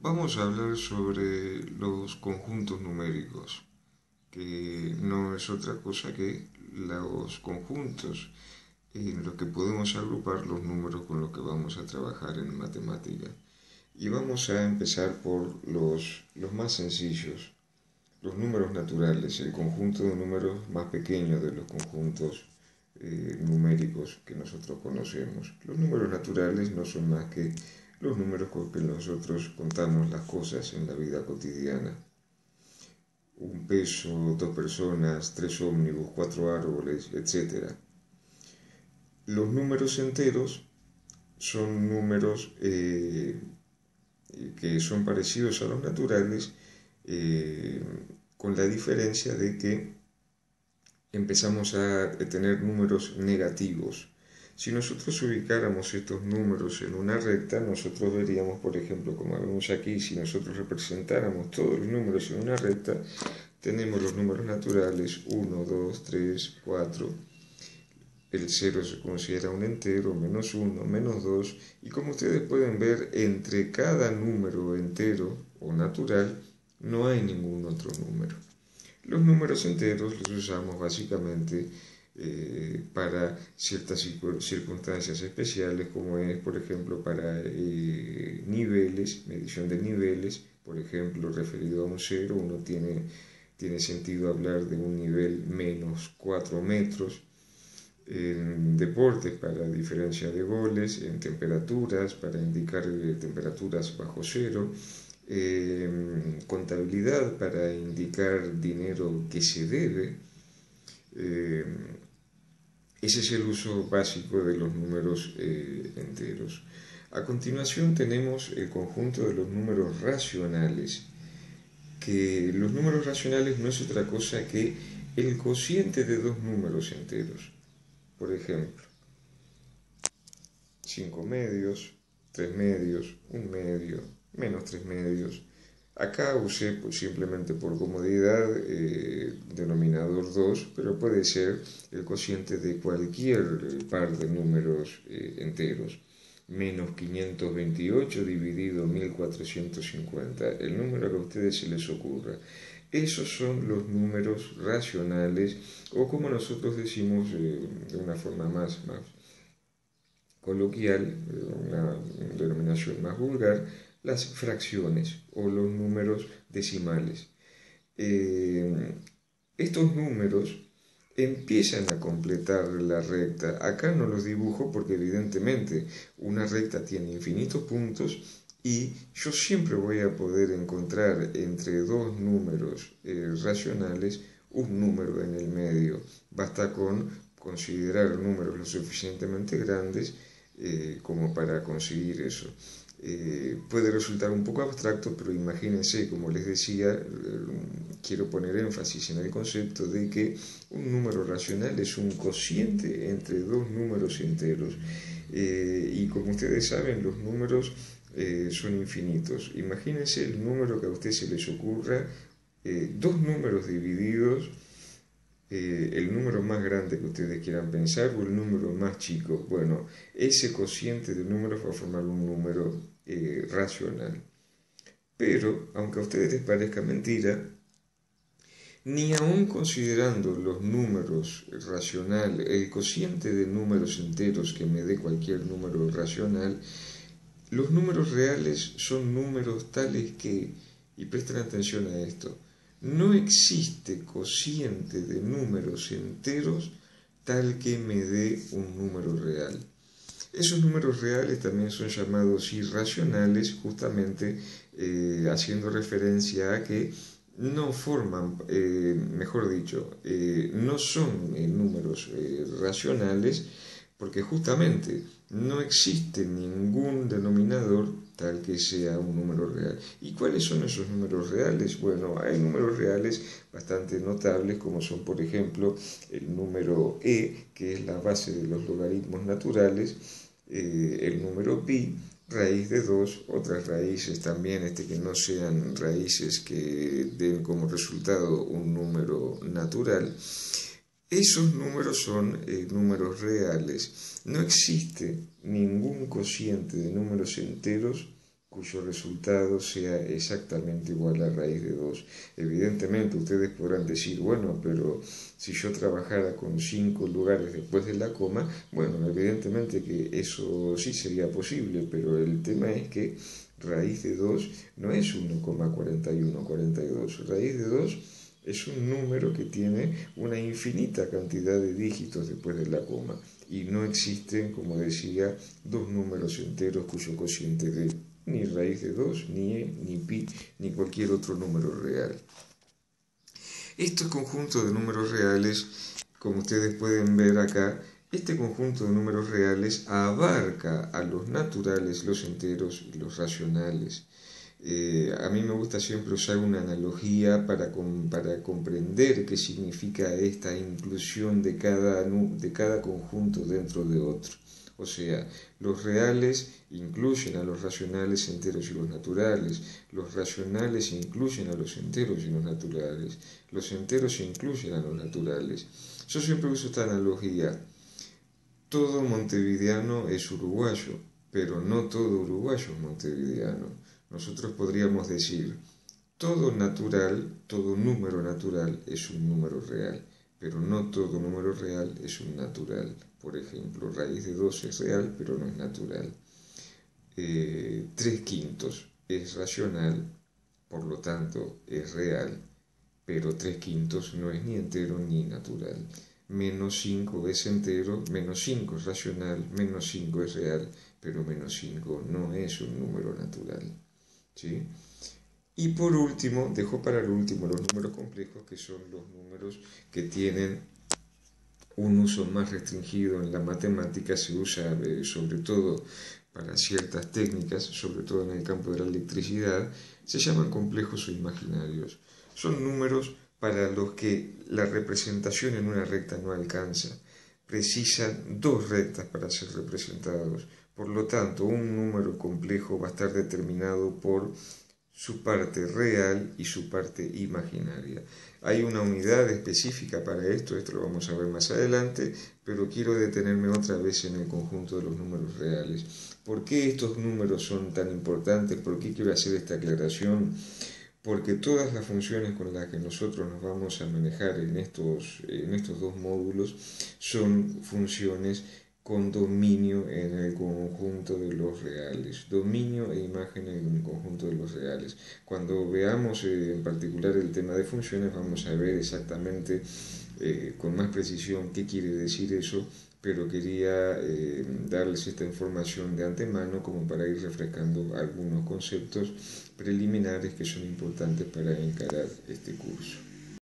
Vamos a hablar sobre los conjuntos numéricos, que no es otra cosa que los conjuntos en los que podemos agrupar los números con los que vamos a trabajar en matemática. Y vamos a empezar por los más sencillos, los números naturales, el conjunto de números más pequeños de los conjuntos numéricos que nosotros conocemos. Los números naturales no son más que los números con que nosotros contamos las cosas en la vida cotidiana. Un peso, dos personas, tres ómnibus, cuatro árboles, etc. Los números enteros son números que son parecidos a los naturales, con la diferencia de que empezamos a tener números negativos. Si nosotros ubicáramos estos números en una recta, nosotros veríamos, por ejemplo, como vemos aquí, si nosotros representáramos todos los números en una recta, tenemos los números naturales 1, 2, 3, 4. El 0 se considera un entero, menos 1, menos 2, y como ustedes pueden ver, entre cada número entero o natural no hay ningún otro número. Los números enteros los usamos básicamente para ciertas circunstancias especiales, como es, por ejemplo, para niveles, medición de niveles. Por ejemplo, referido a un 0, uno tiene sentido hablar de un nivel menos 4 metros. En deportes, para diferencia de goles, en temperaturas, para indicar temperaturas bajo cero, contabilidad, para indicar dinero que se debe. Ese es el uso básico de los números enteros. A continuación tenemos el conjunto de los números racionales, que los números racionales no es otra cosa que el cociente de dos números enteros. Por ejemplo, 5 medios, 3 medios, 1 medio, menos 3 medios. Acá usé simplemente por comodidad denominador 2, pero puede ser el cociente de cualquier par de números enteros. Menos 528 dividido 1450, el número que a ustedes se les ocurra. Esos son los números racionales, o como nosotros decimos de una forma más coloquial, una denominación más vulgar, las fracciones o los números decimales. Estos números empiezan a completar la recta. Acá no los dibujo porque evidentemente una recta tiene infinitos puntos y yo siempre voy a poder encontrar entre dos números racionales un número en el medio. Basta con considerar números lo suficientemente grandes como para conseguir eso. Puede resultar un poco abstracto, pero imagínense, como les decía, quiero poner énfasis en el concepto de que un número racional es un cociente entre dos números enteros. Y como ustedes saben, los números son infinitos. Imagínense el número que a usted se les ocurra, dos números divididos, el número más grande que ustedes quieran pensar o el número más chico. Bueno, ese cociente de números va a formar un número racional. Pero, aunque a ustedes les parezca mentira, ni aun considerando los números racionales, el cociente de números enteros que me dé cualquier número racional, los números reales son números tales que, y presten atención a esto, no existe cociente de números enteros tal que me dé un número real. Esos números reales también son llamados irracionales, justamente haciendo referencia a que no forman, mejor dicho, no son números racionales, porque justamente no existe ningún denominador tal que sea un número real. ¿Y cuáles son esos números reales? Bueno, hay números reales bastante notables, como son, por ejemplo, el número e, que es la base de los logaritmos naturales, el número pi, raíz de 2, otras raíces también que no sean raíces que den como resultado un número natural. Esos números son números reales. No existe ningún cociente de números enteros cuyo resultado sea exactamente igual a raíz de 2. Evidentemente ustedes podrán decir, bueno, pero si yo trabajara con 5 lugares después de la coma, bueno, evidentemente que eso sí sería posible, pero el tema es que raíz de 2 no es 1,4142. Raíz de 2 es un número que tiene una infinita cantidad de dígitos después de la coma y no existen, como decía, dos números enteros cuyo cociente dé ni raíz de 2, ni e, ni pi, ni cualquier otro número real. Este conjunto de números reales, como ustedes pueden ver acá, este conjunto de números reales abarca a los naturales, los enteros y los racionales. A mí me gusta siempre usar una analogía para comprender qué significa esta inclusión de cada conjunto dentro de otro. O sea, los reales incluyen a los racionales, enteros y los naturales. Los racionales incluyen a los enteros y los naturales. Los enteros incluyen a los naturales. Yo siempre uso esta analogía. Todo montevideano es uruguayo, pero no todo uruguayo es montevideano. Nosotros podríamos decir, todo natural, todo número natural es un número real, pero no todo número real es un natural. Por ejemplo, raíz de 2 es real, pero no es natural. 3/5 es racional, por lo tanto es real, pero 3/5 no es ni entero ni natural. -5 es entero, -5 es racional, -5 es real, pero -5 no es un número natural. ¿Sí? Y por último, dejo para el último los números complejos, que son los números que tienen un uso más restringido en la matemática. Se usa sobre todo para ciertas técnicas, sobre todo en el campo de la electricidad. Se llaman complejos o imaginarios. Son números para los que la representación en una recta no alcanza. Precisan 2 rectas para ser representados. Por lo tanto, un número complejo va a estar determinado por su parte real y su parte imaginaria. Hay una unidad específica para esto lo vamos a ver más adelante, pero quiero detenerme otra vez en el conjunto de los números reales. ¿Por qué estos números son tan importantes? ¿Por qué quiero hacer esta aclaración? Porque todas las funciones con las que nosotros nos vamos a manejar en estos 2 módulos son funciones con dominio en el conjunto de los reales, dominio e imagen en el conjunto de los reales. Cuando veamos en particular el tema de funciones, vamos a ver exactamente con más precisión qué quiere decir eso, pero quería darles esta información de antemano como para ir refrescando algunos conceptos preliminares que son importantes para encarar este curso.